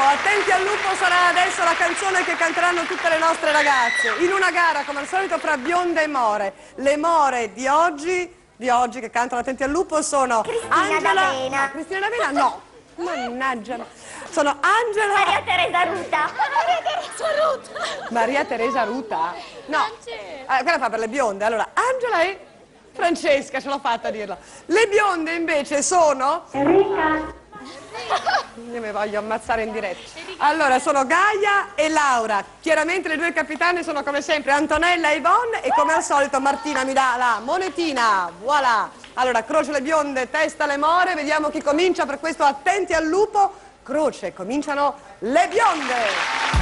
Attenti al lupo sarà adesso la canzone che canteranno tutte le nostre ragazze. In una gara, come al solito, fra bionde e more. Le more di oggi che cantano Attenti al lupo sono Cristina Angela... D'Avena. No, Cristina D'Avena no. Mannaggia. Sono Angela... Maria Teresa Ruta. Maria Teresa Ruta? No. Quella fa per le bionde. Allora, Angela e Francesca, ce l'ho fatta a dirlo. Le bionde invece sono... Enrica. Io mi voglio ammazzare in diretta. Allora, sono Gaia e Laura. Chiaramente le due capitane sono come sempre Antonella e Yvonne e come al solito Martina mi dà la monetina. Voilà. Allora, croce le bionde, testa le more, vediamo chi comincia per questo Attenti al lupo. Croce, cominciano le bionde.